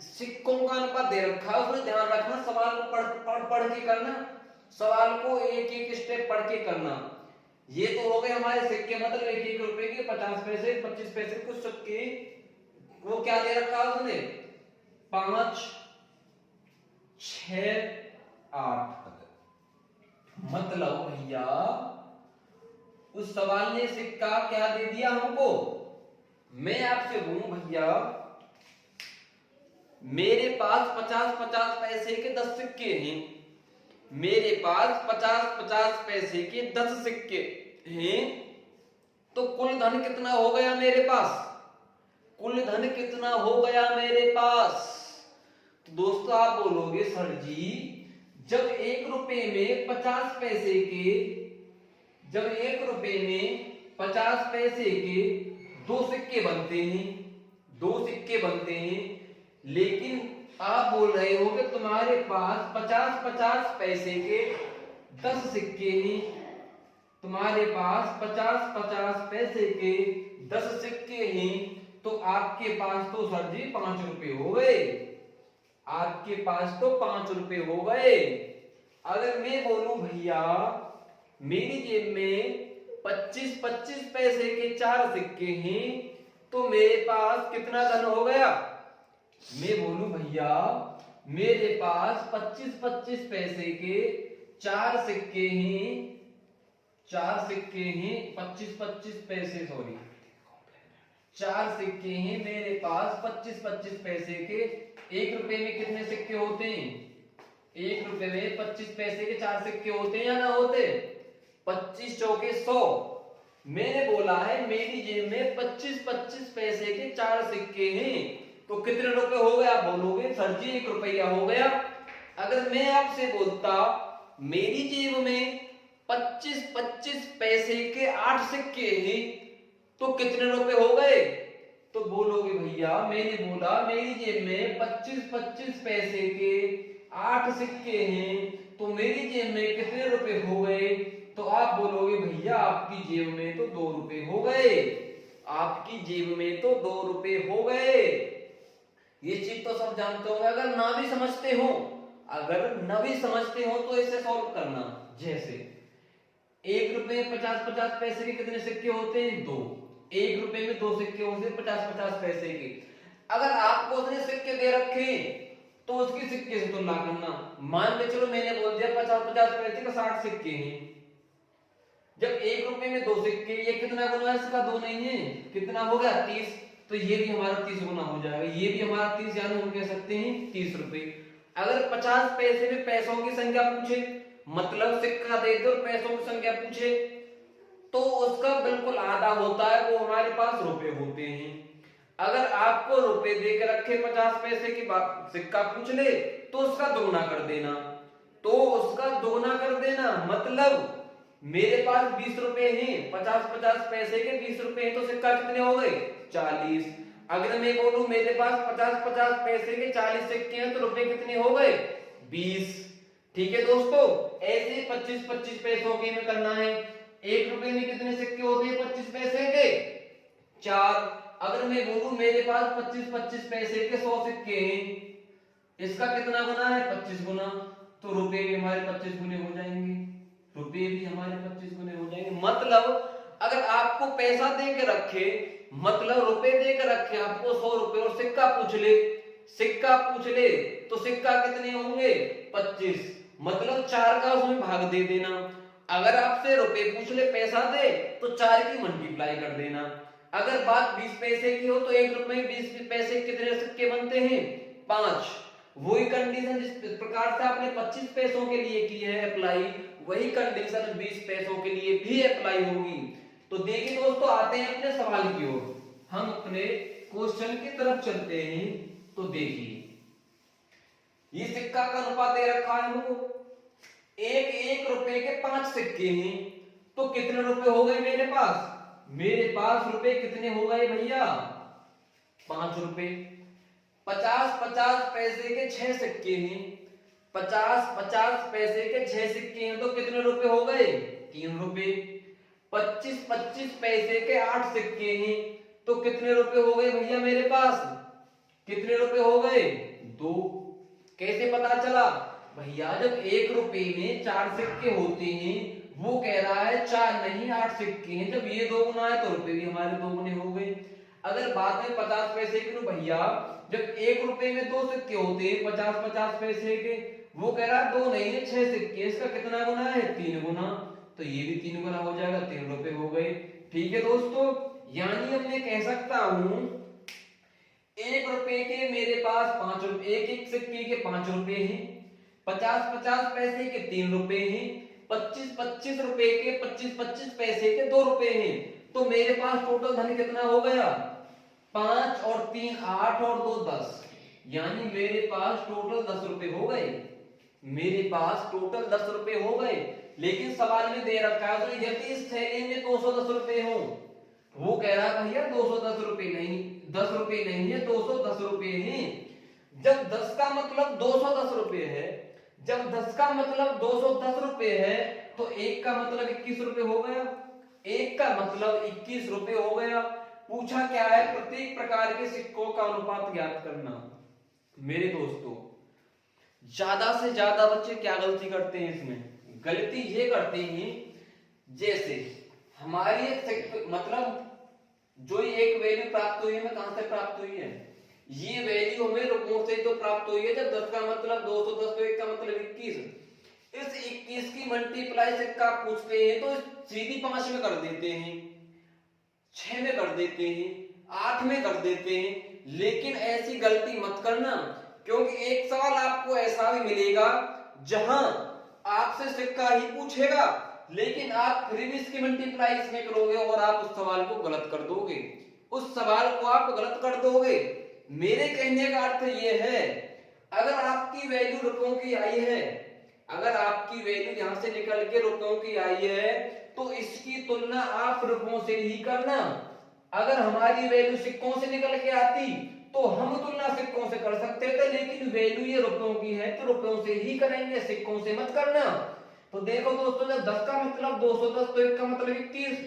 सिक्कों का अनुपात दे रखा है, उसमें ध्यान रखना, सवाल को पढ़ के करना, सवाल को एक एक स्टेप पढ़ के करना। ये तो हो गए हमारे सिक्के, मतलब 1 रुपए के 50 पैसे 25 पैसे कुछ सिक्के, वो क्या दे रखा है उसने 5, 6, 8। मतलब भैया उस सवाल ने सिक्का क्या दे दिया हमको। मैं आपसे बोलूं भैया, मेरे पास 50-50 पैसे के 10 सिक्के हैं, मेरे पास 50-50 पैसे के 10 सिक्के हैं, तो कुल धन कितना हो गया मेरे पास, कुल धन कितना हो गया मेरे पास। तो दोस्तों आप बोलोगे सर जी जब 1 रुपए में 50 पैसे के, जब 1 रुपए में 50 पैसे के 2 सिक्के बनते हैं, 2 सिक्के बनते हैं, लेकिन आप बोल रहे हो कि तुम्हारे पास 50-50 पैसे के 10 सिक्के हैं, तुम्हारे पास 50-50 पैसे के 10 सिक्के हैं, तो आपके पास तो सर जी 5 रुपए हो गए, आपके पास तो 5 रुपए हो गए। अगर मैं बोलूं भैया मेरी जेब में 25-25 पैसे के 4 सिक्के हैं, तो मेरे पास कितना धन हो गया। मैं बोलूं भैया मेरे पास 25-25 पैसे के 4 सिक्के हैं, 4 सिक्के हैं 25-25 पैसे, सॉरी 4 सिक्के हैं मेरे पास 25-25 पैसे के। 1 रुपए में कितने सिक्के होते हैं, 1 रुपए में 25 पैसे के 4 सिक्के होते हैं या ना होते, 25 चौके 100। मैंने बोला है मेरी जेब में 25-25 पैसे के 4 सिक्के हैं, तो कितने रुपए हो गए। आप बोलोगे सर जी 1 रुपया हो गया। अगर मैं आपसे बोलता मेरी जेब में 25-25 पैसे के 8 सिक्के हैं, तो कितने रुपए हो गए। तो बोलोगे भैया मैंने बोला मेरी जेब में 25-25 पैसे के 8 सिक्के हैं, तो मेरी जेब में कितने रुपए हो गए। तो आप बोलोगे भैया आपकी जेब में तो 2 रुपए हो गए, आपकी जेब में तो 2 रुपए हो गए। ये चीज तो सब जानते होंगे। अगर ना भी समझते हो, अगर न भी समझते हो तो इसे सॉल्व करना। जैसे 1 रुपए में 50-50 पैसे के कितने सिक्के होते हैं, 2। 1 रुपए में 2 सिक्के होते हैं 50-50 पैसे के। अगर आपको उसने सिक्के दे रखे तो उसकी सिक्के से तुलना करना। मान ले चलो मैंने बोल दिया 50-50 पैसे का 60 सिक्के हैं। जब 1 रुपए में 2 सिक्के, ये कितना गुना है इसका, 2 नहीं है, कितना हो गया 30। तो ये भी हमारा 30 गुना हो जाएगा, ये भी हमारा 30, यानी हम कह सकते हैं 30 रुपए। अगर 50 पैसे में पैसों की संख्या पूछे, मतलब सिक्का दे दे और पैसों की संख्या पूछे, तो उसका बिल्कुल आधा होता है, वो हमारे पास रुपए होते हैं। अगर आपको रुपए दे के रखे 50 पैसे की बात, सिक्का पूछ ले तो उसका दोगुना कर देना, तो उसका दोगुना कर देना। मतलब मेरे पास 20 रुपए हैं, 50-50 पैसे के 20 रुपए हैं, तो सिक्का कितने हो गए 40। अगर मैं बोलूं मेरे पास 50-50 पैसे के 40 सिक्के हैं, तो रुपए कितने हो गए 20। ठीक है दोस्तों, ऐसे 25-25 पैसों के में करना है। 1 रुपए में कितने सिक्के होते हैं 25 पैसे के 4। अगर मैं बोलूं मेरे पास 25-25 पैसे के 100 सिक्के हैं, इसका कितना गुना है 25 गुना, तो रुपए भी हमारे 25 गुने हो जाएंगे, रुपए भी हमारे 25 गुने हो जाएंगे। मतलब अगर आपको पैसा दे के रखे, मतलब रुपए दे के रखे आपको 100 रुपए, और सिक्का पूछ ले, सिक्का पूछ ले तो सिक्का कितने होंगे 25, मतलब 4 का उसमें भाग दे देना। अगर आपसे रुपए पूछ ले पैसा दे तो 4 की मल्टीप्लाई कर देना। अगर बात 20 पैसे की हो तो 1 रुपए में 20 पैसे कितने सिक्के बनते हैं? 5। वही कंडीशन जिस प्रकार से आपने 25 पैसों के लिए की है अप्लाई, वही कंडीशन 20 पैसों के लिए भी अप्लाई होगी। तो देखिए दोस्तों, आते हैं अपने सवाल की ओर, हम अपने क्वेश्चन की तरफ चलते हैं। तो देखिए, ये सिक्का का अनुपात दे रखा है हमको, एक रुपए के 5 सिक्के हैं, तो कितने रुपए हो गए मेरे पास? मेरे पास रुपए कितने हो गए भैया? 5 रुपए। 50 पैसे के 6 सिक्के हैं, 50 पैसे के 6 सिक्के हैं, तो कितने रुपए हो गए? 3 रुपए। 25 पैसे के 8 सिक्के हैं, तो कितने रुपए हो गए भैया मेरे पास? कितने रुपए हो गए? 2। कैसे पता चला भैया? जब 1 रुपए में 4 सिक्के होते हैं, वो कह रहा है 4 नहीं 8 सिक्के हैं, जब ये 2 गुना है तो रुपए भी हमारे 2 गुने हो गए। अगर बाद में 50 पैसे की, तो भैया जब 1 रुपए में 2 सिक्के होते हैं 50 पैसे के, वो कह रहा है 2 नहीं है 6 सिक्के, इसका कितना गुना है? 3 गुना, तो ये भी 3 गुना हो जाएगा, 3 रुपए हो गए। ठीक है दोस्तों, यानी हमने कह सकता हूं 1 रुपए के मेरे पास 5 रुपए, एक सिक्के के 5 रुपए हैं, 50 पैसे के 3 रुपए हैं, 25 रुपए के 25 पैसे के 2 रुपए हैं, तो मेरे पास टोटल धन कितना हो गया? 5 और 3 8 और 2 10, यानी मेरे पास टोटल 10 रुपए हो गए। मेरे पास टोटल 10 रुपए हो गए। लेकिन सवाल में दे रखा है तो यदि इस थैली में 210 रुपए हो, वो कह रहा है भैया 210 रुपए नहीं, 10 रुपए नहीं है, 210 रुपए हैं। जब 10 का मतलब 210 रुपए है, जब 10 का मतलब 210 रुपए है, तो 1 का मतलब 21 रुपए हो गया। 1 का मतलब 21 रुपए हो गया। पूछा क्या है? प्रत्येक प्रकार के सिक्कों का अनुपात ज्ञात करना। मेरे दोस्तों, ज्यादा से ज्यादा बच्चे क्या गलती करते हैं इसमें? गलती ये करते हैं, जैसे हमारी मतलब जो ये एक वैल्यू प्राप्त हुई है, हमें कहां से प्राप्त हुई है? ये वैल्यू हमें रुपयों से तो प्राप्त हुई है। जब 10 का मतलब 210, तो 1 का मतलब 21, इस 21 की मल्टीप्लाई सिक्का पूछते हैं तो सीधी 5 में कर देते हैं, 6 में कर देते हैं, 8 में कर देते हैं। लेकिन ऐसी गलती मत करना, क्योंकि एक सवाल आपको ऐसा भी मिलेगा जहां आपसे सिक्का ही पूछेगा, लेकिन आप फिर भी इसकी मल्टीप्लाई इसमें करोगे और आप उस सवाल को गलत कर दोगे, उस सवाल को आप गलत कर दोगे। मेरे कहने का अर्थ यह है, अगर आपकी वैल्यू रुपयों की आई है, अगर आपकी वैल्यू यहां से निकल के रुपयों की आई है, तो इसकी तुलना आप रुपयों से ही करना। अगर हमारी वैल्यू सिक्कों से निकल के आती तो हम तुलना सिक्कों से कर सकते थे, लेकिन वैल्यू ये रुपयों की है तो रुपयों से ही करेंगे, सिक्कों से मत करना। तो देखो दोस्तों, जब 10 का मतलब 210, तो 1 का मतलब 21,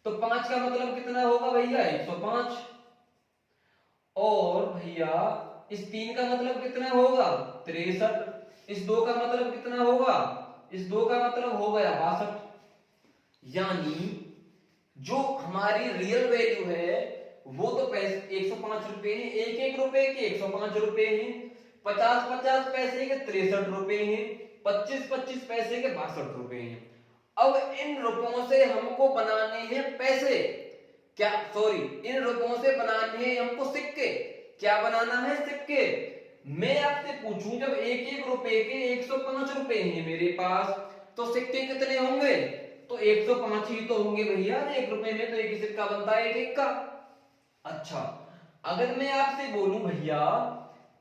तो 5 का मतलब कितना होगा भैया? 105। और भैया इस 3 का मतलब कितना होगा? 63। इस 2 का मतलब कितना होगा? इस 2 का मतलब हो गया 62। यानी जो हमारी रियल वैल्यू है वो तो 105 रुपए है, एक रुपए के 105 रुपए हैं, 50 पैसे के 63 रुपए हैं, 25 पैसे के 62 रुपए हैं। अब इन रुपयों से हमको बनाने हैं पैसे, क्या सॉरी, इन रुपयों से बनाने हैं हमको सिक्के। क्या बनाना है? सिक्के। मैं आपसे पूछूं, जब एक रुपए के 105 रुपए हैं मेरे पास, तो सिक्के कितने होंगे? तो 105 ही तो होंगे भैया। 1 रुपए में तो एक ही सिक्का बनता है, एक का। अच्छा, अगर मैं आपसे बोलूं भैया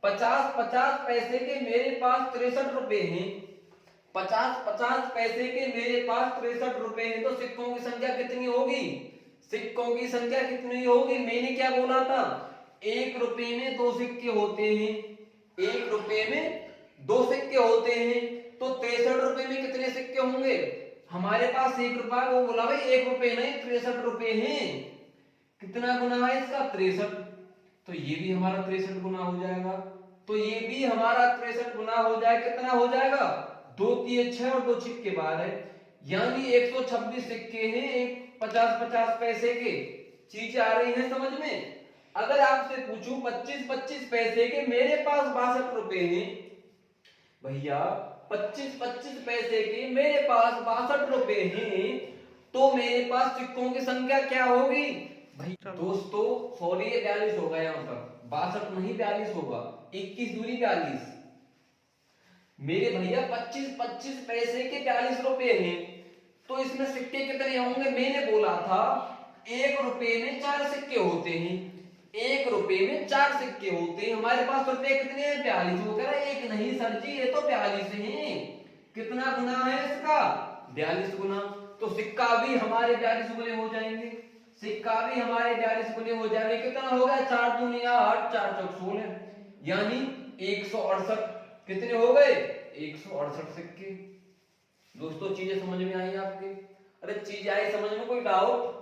50 पैसे के मेरे पास 63 रुपए हैं, 50 पैसे के मेरे पास 63 रुपए हैं, तो सिक्कों की संख्या कितनी होगी? सिक्कों की संख्या कितनी होगी? मैंने क्या बोला था? 1 रुपए में 2 सिक्के होते हैं, 1 रुपए में 2 सिक्के होते हैं, तो 63 रुपए में कितने सिक्के होंगे? हमारे पास 1 रुपया, वो बोला भाई 1 रुपए नहीं 63 रुपए हैं। कितना गुना है इसका? 63। तो ये भी हमारा 63 गुना हो जाएगा, तो ये भी हमारा 63 गुना हो जाएगा। कितना हो जाएगा? 2 3 6 और 2 6 12, यानी 126 सिक्के हैं, एक 50 पैसे के। चीज आ रही है समझ में? अगर आपसे पूछूं 25 पैसे के मेरे पास 62 रुपए हैं, भैया 25-25 पैसे के मेरे पास 62 रुपए हैं, तो मेरे पास सिक्कों की संख्या क्या होगी भाई दोस्तों? सॉरी, ये 42 होगा, यहाँ पर 62 नहीं 42 होगा, 21 दूनी 42। मेरे भैया 25-25 पैसे के 42 रुपए हैं, तो इसमें सिक्के कितने होंगे? मैंने बोला था 1 रुपए में 4 सिक्के होते हैं, 1 रुपए में 4 सिक्के होते हैं। हमारे पास रुपए कितने हैं? 42। वो कह रहा है एक नहीं सर जी, ये तो 42 है। कितना गुना है इसका? 42 गुना। तो सिक्का भी हमारे 42 गुने हो जाएंगे, सिक्का भी हमारे 42 गुने हो जाएंगे। कितना हो गया? 4 दूनी 8, 4 चौक 16, यानी 168। कितने हो गए? 168 सिक्के। दोस्तों चीजें समझ में आई आपके? अरे चीज आई समझ में? कोई डाउट?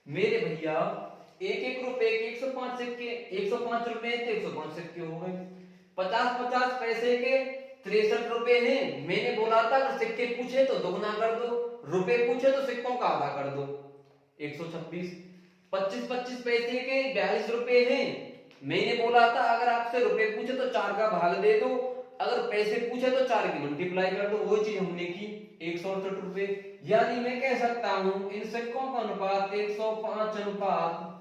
मेरे भैया 1-1 रुपए के 105 सिक्के, 105 रुपए तो 105 सिक्के हो गए। 50-50 पैसे के 63 रुपए हैं। मैंने बोला था अगर सिक्के पूछे तो दोगुना कर दो, रुपए पूछे तो सिक्कों का आधा कर दो, 126। 25-25 पैसे के 42 रुपए हैं। मैंने बोला था अगर आपसे रुपए पूछे तो 4 का भाग दे दो, अगर पैसे पूछे तो 4 की मल्टीप्लाई कर दो। वो चीज हमने की, 168 रुपए। यानी मैं कह सकता हूं इन सिक्कों का अनुपात 105 अनुपात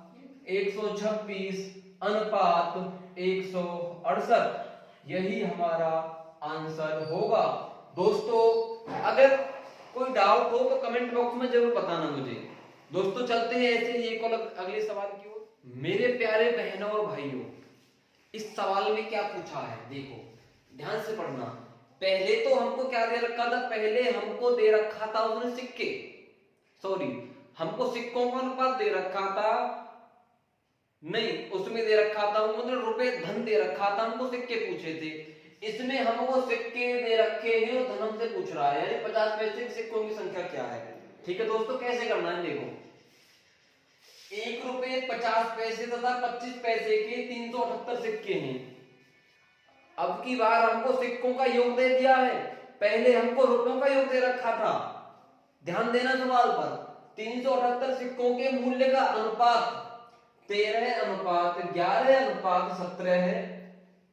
126 अनुपात 168। यही हमारा आंसर होगा। दोस्तों अगर कोई डाउट हो तो कमेंट बॉक्स में जरूर बताना मुझे। दोस्तों चलते हैं ऐसे ही एक और अगले सवाल की ओर। मेरे प्यारे बहनों और भाइयों, इस सवाल में क्या पूछा है देखो, ध्यान से पढ़ना। पहले तो हमको क्या दे रखा था? पहले हमको दे रखा था उसने सिक्के, सॉरी हमको सिक्कों का अनुपात दे रखा था, नहीं उसमें दे रखा था मतलब रुपए धन दे रखा था, हमको सिक्के पूछे थे। इसमें हमको सिक्के दे रखे हैं और धन हमसे पूछ रहा है, यानी 50 पैसे के सिक्कों की संख्या क्या है। ठीक है दोस्तों, कैसे करना है देखो। 1 रुपए 50 पैसे तथा 25 पैसे के 378 सिक्के हैं। अब की बार हमको सिक्कों का योग दे दिया है, पहले हमको रुपयों का योग दे रखा था। ध्यान देना सवाल पर। 378 सिक्कों के मूल्य का अनुपात 13:11:17 है।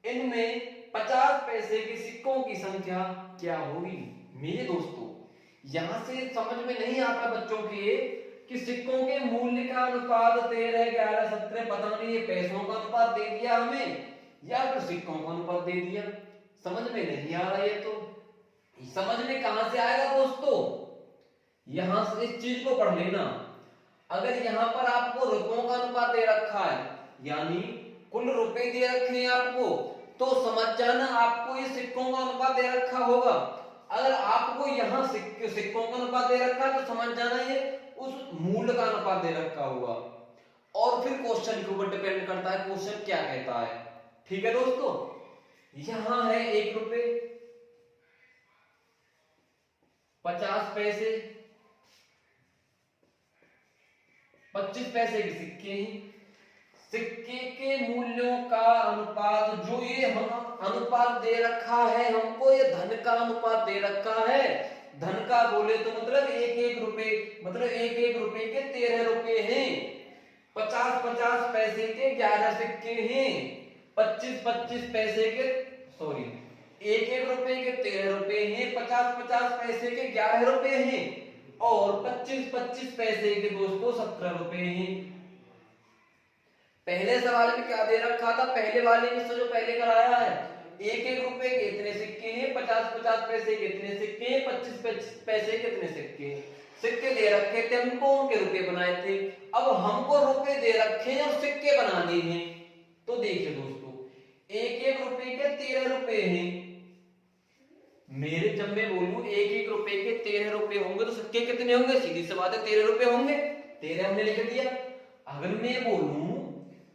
इनमें 50 पैसे के सिक्कों की संख्या क्या होगी? मेरे दोस्तों यहां से समझ में नहीं आता बच्चों के कि सिक्कों के मूल्य का अनुपात 13:11:17, पता नहीं ये पैसों का अनुपात दे दिया हमें या फिर सिक्कों का अनुपात दे दिया, समझ में नहीं आ रहा। ये तो समझ में कहां से आएगा दोस्तों? यहां से इस चीज को पढ़ लेना। अगर यहां पर आपको रुपयों का अनुपात दे रखा है, यानी कुल रुपए दे रखे हैं आपको, तो समझ जाना आपको ये सिक्कों का अनुपात दे रखा होगा। अगर आपको यहां सिक्कों का अनुपात दे रखा है तो समझ जाना ये उस मूल्य का अनुपात दे रखा होगा। और फिर क्वेश्चन के ऊपर डिपेंड करता है क्वेश्चन क्या कहता है। ठीक है दोस्तों, यहां है 1 रुपए 50 पैसे 25 पैसे के सिक्के हैं। सिक्के के मूल्यों का अनुपात जो ये हम अनुपात दे रखा है हमको, ये धन का अनुपात दे रखा है। धन का बोले तो मतलब 1-1 रुपए, मतलब 1-1 रुपए के 13 रुपए हैं। 50-50 पैसे के 11 सिक्के हैं। 25-25 पैसे के, सॉरी 1-1 रुपए के 13 रुपए हैं। 50-50 पैसे के 11 रुपए हैं और 25-25 पैसे के दोस्तों 17 रुपए हैं। पहले सवाल में क्या दे रखा था? पहले वाले में से जो पहले कराया है, 1-1 रुपए के इतने सिक्के हैं, 50-50 पैसे के इतने सिक्के हैं, 25 पैसे के इतने सिक्के हैं। सिक्के दे रखे थे हमको, उनके रुपए बनाए थे। अब हमको रुपए दे रखे हैं और सिक्के बनाने हैं। तो देखिए दोस्तों 1-1 रुपए के 13 रुपए हैं। मेरे जब मैं बोलूं 1-1 रुपए के 13 रुपए होंगे तो सिक्के कितने होंगे? सीधी सी बात है 13 रुपए होंगे। 13 हमने लिख दिया। अगर मैं बोलूं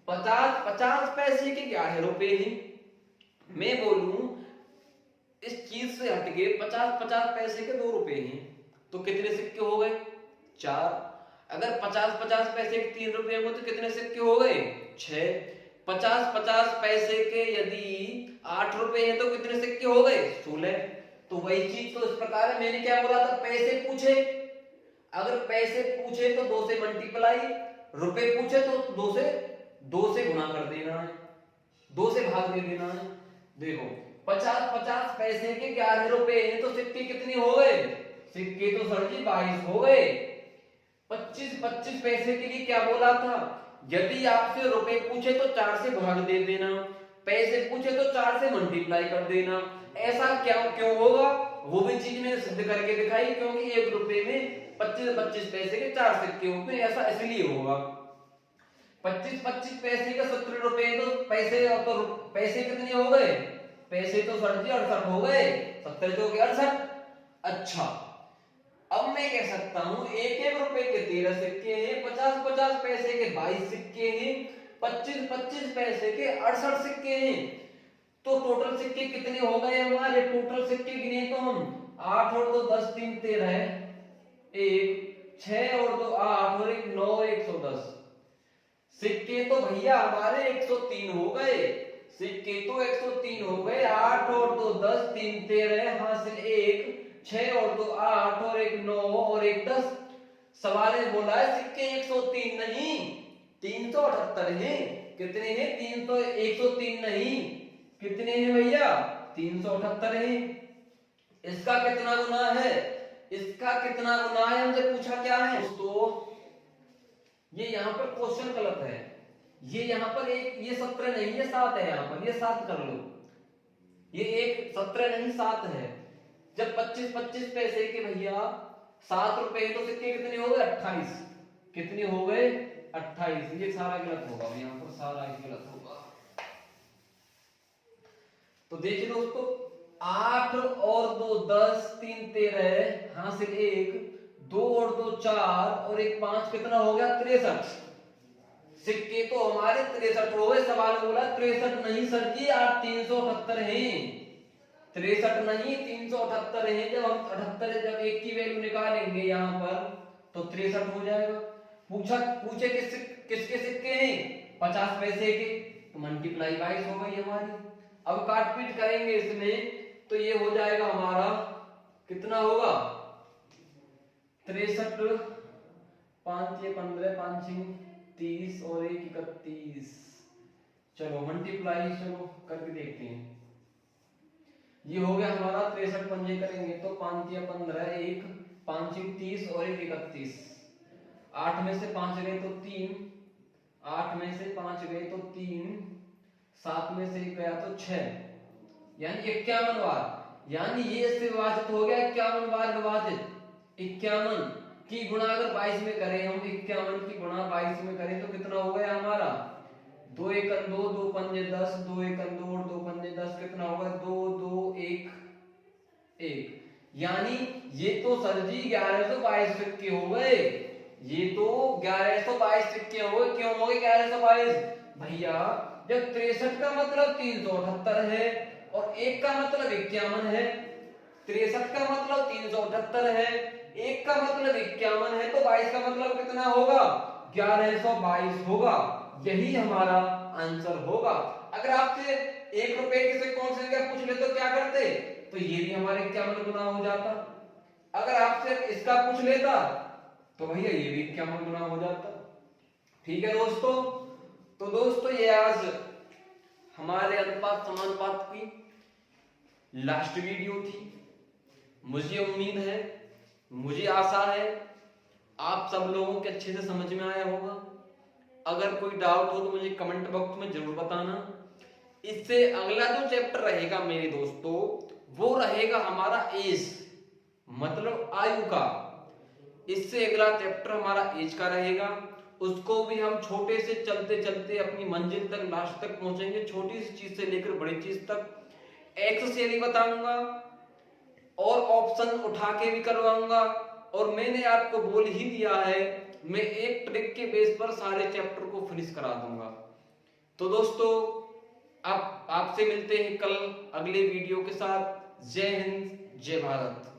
50-50 पैसे के 11 रुपए हैं, मैं बोलूं इस चीज से हटके 50-50 पैसे के 2 रुपए हैं, तो कितने सिक्के हो गए? 4। अगर 50-50 पैसे के 3 रुपए होंगे तो कितने सिक्के हो गए? 6। 50-50 पैसे के यदि 8 रुपए हैं तो कितने सिक्के हो गए? 16। तो वही चीज तो इस प्रकार है। मैंने क्या बोला था? पैसे पूछे, अगर पैसे पूछे तो 2 से मल्टीप्लाई, रुपए पूछे तो 2 से गुना कर देना है, 2 से भाग दे देना है। देखो 50-50 पैसे के 11 रुपए हैं, तो सिक्के कितने हो गए? सिक्के तो सर जी 22 हो गए। 25-25 पैसे के लिए क्या बोला था? यदि आपसे रुपए पूछे तो 4 से भाग दे देना, पैसे पूछे तो 4 से मल्टीप्लाई कर देना। ऐसा क्या क्यों होगा? वो भी चीज मैंने सिद्ध करके दिखाई, क्योंकि 1 रुपए में 25-25 पैसे के 4 सिक्के होते हैं, ऐसा इसलिए होगा। 25-25 पैसे का 70 रुपए, तो पैसे कितने हो गए? पैसे तो सर जी 68 हो गए। 70 तो 68। अच्छा, अब मैं कह सकता हूं 1-1 रुपए के 13 सिक्के हैं, 50-50 पैसे के 22 सिक्के हैं, 25-25 पैसे के 68 सिक्के हैं। तो टोटल सिक्के कितने हो गए हमारे? टोटल सिक्के गिने तो हम 8 और 2 10 3 13, 1 6 और 2 8 और 1 9 110 सिक्के तो भैया हमारे 103 हो गए। सिक्के तो 103 हो गए। 8 और 2 10 3 13 हासिल 1 6 और 2 8 और 1 9 और 1 10। सवाल ने बोला है सिक्के 103 नहीं 378 हैं। कितने हैं? 103 नहीं, कितने हैं भैया? 378 हैं। इसका कितना गुना है? इसका कितना गुना है हमसे पूछा क्या है दोस्तों? ये यहाँ पर क्वेश्चन गलत है। ये यहाँ पर ये 17 नहीं, ये 7 है। यहाँ पर ये 7 कर लो। ये 17 नहीं 7 है। जब 25-25 पैसे के भैया 7 रुपए, तो सिक्के कितने हो गए? 28। कितने हो गए? 28। ये सारा गलत होगा, यहाँ पर सारा गलत होगा। तो देखिए दोस्तों, 8 और 2 10 3 13 हासिल 1 2 और 2 4 और 1 5 कितना हो गया? 63। सिक्के तो हमारे 63 हो गए। सवाल बोला 63 नहीं सर जी, आप 378 हैं। 63 नहीं 378 है। जब हम 78 जब 1 की वैल्यू निकालेंगे यहाँ पर तो 63 हो जाएगा। पूछे किसके सिक्के हैं? 50 पैसे के, तो मल्टीप्लाई 22 हो गई हमारी। अब काट पीट करेंगे इसमें तो ये हो जाएगा हमारा, कितना होगा? 63 5 ये 15 5 30 और 1 31। चलो मल्टीप्लाई चलो करके देखते हैं। ये हो गया हमारा 63 पंजे करेंगे तो 5 या 15 1 5 30 और 1 31। 8 में से 5 गए तो 3, 8 में से 5 गए तो 3, 7 में से 1 गया तो 6, यानी 51 बार। यानी ये इससे विभाजित हो गया 51 बार विभाजित। 51 की गुणा अगर 22 में करें हम, 51 की गुणा 22 में करें तो कितना हो गया हमारा? 2 1 2 2 पंजे 10 2 1 2 और 2 पंजे 10 कितना होगा? 2 2 1 1। यानी ये तो सर जी 1122 सिक्के हो गए। ये तो 1122 सिक्के हो गए। क्यों हो गए 1122? भैया जब 63 का मतलब 378 है और 1 का मतलब 51 है, 63 का मतलब 378 है, 1 का मतलब 51 है, तो 22 का मतलब कितना होगा? 1122 होगा। यही हमारा आंसर होगा। अगर आपसे 1 रुपए के से कौन सी जगह पूछ ले तो क्या करते? तो ये भी हमारे 51 गुना हो जाता। अगर आपसे इसका पूछ लेता तो भैया ये भी 51 गुना हो जाता। ठीक है दोस्तों, तो दोस्तों ये आज हमारे अनुपात समानुपात की लास्ट वीडियो थी। मुझे उम्मीद है, मुझे आशा है आप सब लोगों के अच्छे से समझ में आया होगा। अगर कोई डाउट हो तो मुझे कमेंट बॉक्स में जरूर बताना। इससे अगला जो चैप्टर रहेगा मेरे दोस्तों, वो रहेगा हमारा एज, मतलब आयु का। इससे अगला चैप्टर हमारा एज का रहेगा। उसको भी हम छोटे से चलते चलते अपनी मंजिल तक, लास्ट तक पहुंचेंगे। छोटी सी चीज से लेकर बड़ी चीज तक। एक्स से भी बताऊंगा और ऑप्शन उठा के भी करवाऊंगा। और मैंने आपको बोल ही दिया है, मैं एक ट्रिक के बेस पर सारे चैप्टर को फिनिश करा दूंगा। तो दोस्तों आपसे मिलते हैं कल अगले वीडियो के साथ। जय हिंद, जय भारत।